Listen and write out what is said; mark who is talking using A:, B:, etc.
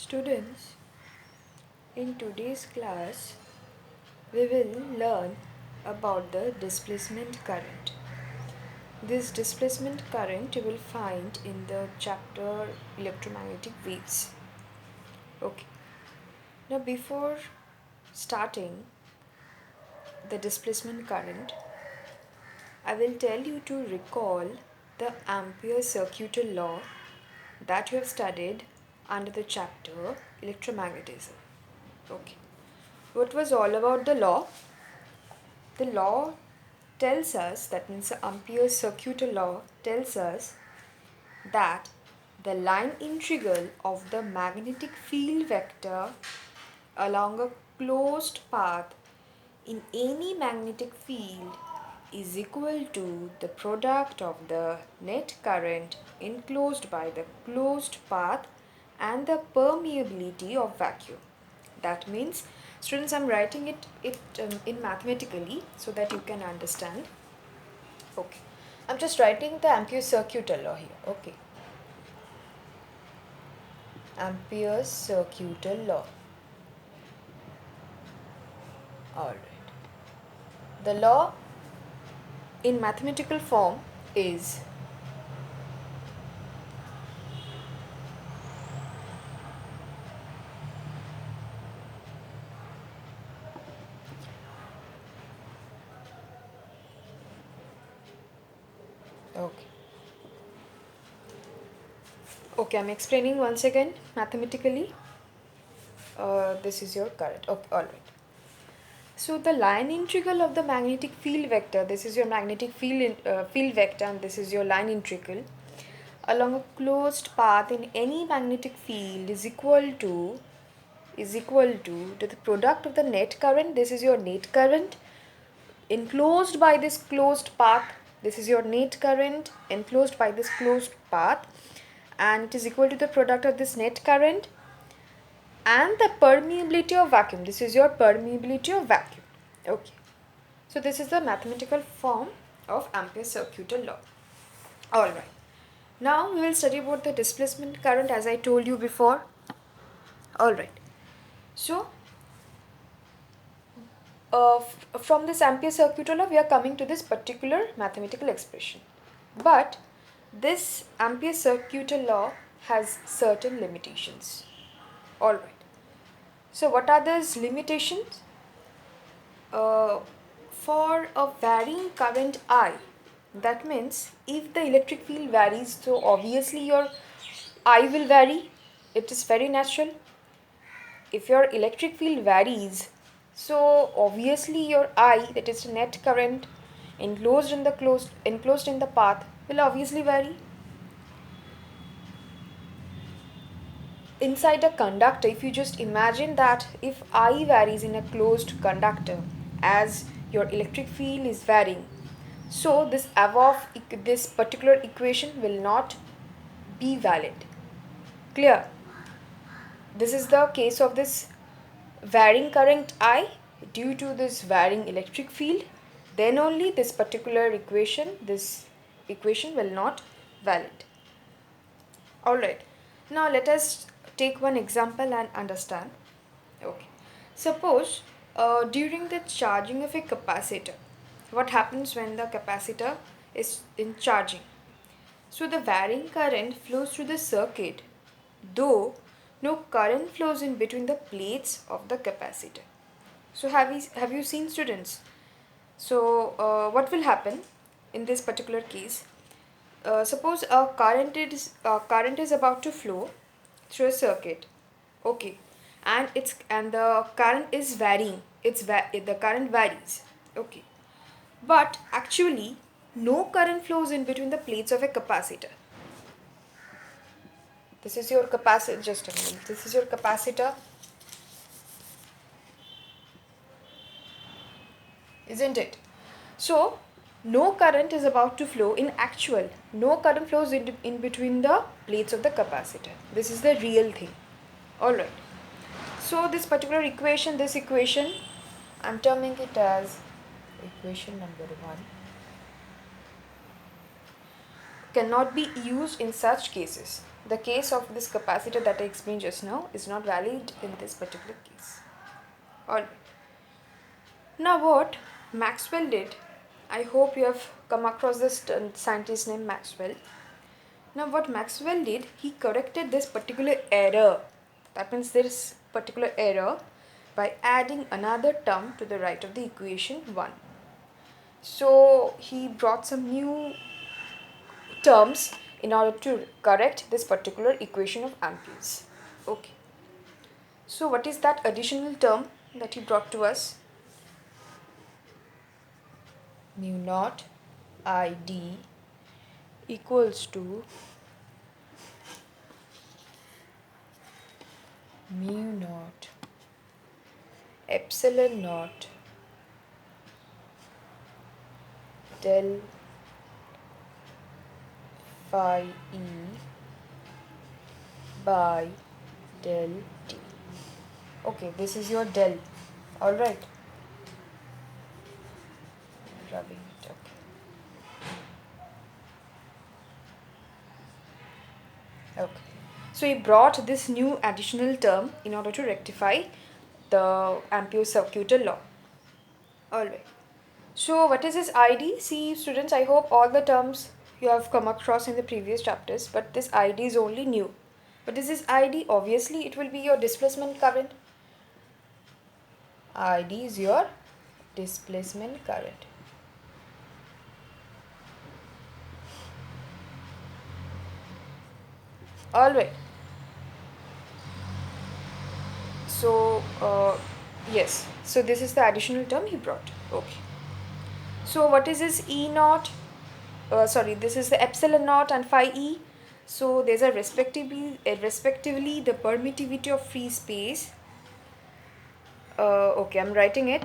A: Students, in today's class, we will learn about the displacement current. This displacement current you will find in the chapter Electromagnetic Waves. Okay. Now, before starting the displacement current, I will tell you to recall the Ampere circuital law that you have studied under the chapter Electromagnetism. Okay. What was all about the law? The law tells us, that means the Ampere's circuital law tells us that the line integral of the magnetic field vector along a closed path in any magnetic field is equal to the product of the net current enclosed by the closed path and the permeability of vacuum. That means, students, I'm writing it in mathematically so that you can understand. Okay, I'm just writing the Ampere's circuital law here. Okay, Ampere's circuital law. Alright, the law in mathematical form is okay. Okay, I'm explaining once again mathematically. This is your current. Okay, alright. So the line integral of the magnetic field vector, this is your magnetic field vector, and this is your line integral along a closed path in any magnetic field is equal to the product of the net current. This is your net current enclosed by this closed path. This is your net current enclosed by this closed path, and it is equal to the product of this net current and the permeability of vacuum. This is your permeability of vacuum. Okay. So this is the mathematical form of Ampere's circuital law. Alright. Now we will study about the displacement current as I told you before. Alright. So from this Ampere's circuital law we are coming to this particular mathematical expression. But this Ampere's circuital law has certain limitations. Alright. So what are those limitations? For a varying current I, that means if the electric field varies, so obviously your I will vary. It is very natural. If your electric field varies, so obviously your I, that is the net current enclosed in the path, will obviously vary. Inside a conductor, if you just imagine that if I varies in a closed conductor as your electric field is varying, so this particular equation will not be valid. Clear? This is the case of this varying current I due to this varying electric field. Then only this equation will not valid. Alright. Now let us take one example and understand. Okay. Suppose during the charging of a capacitor, what happens when the capacitor is in charging? So the varying current flows through the circuit, though no current flows in between the plates of the capacitor. So have you seen, students? So what will happen in this particular case? Suppose a current is about to flow through a circuit, okay, and the current is varying. The current varies, okay, but actually no current flows in between the plates of a capacitor. This is your capacitor. Just a minute. This is your capacitor, isn't it? So no current is about to flow. In actual, no current flows in between the plates of the capacitor. This is the real thing. Alright. So this particular equation, I'm terming it as equation number 1, cannot be used in such cases. the case of this capacitor that I explained just now is not valid in this particular case. Alright. Now what Maxwell did, I hope you have come across this scientist named Maxwell. Now what Maxwell did, he corrected this particular error, that means this particular error, by adding another term to the right of the equation 1. So he brought some new terms in order to correct this particular equation of amperes. Okay. So what is that additional term that he brought to us? Mu naught ID equals to mu naught epsilon naught del phi E by del T. Okay, this is your del. Alright. Rubbing it. Okay. So he brought this new additional term in order to rectify the Ampere's circuital law. Alright. So what is this ID? See students, I hope all the terms you have come across in the previous chapters, but this ID is only new. What is this ID? Obviously it will be your displacement current. ID is your displacement current. Alright. So yes, so this is the additional term he brought. Okay. So what is this E naught? This is the epsilon naught and phi E. So there's a respectively the permittivity of free space. Okay, I'm writing it.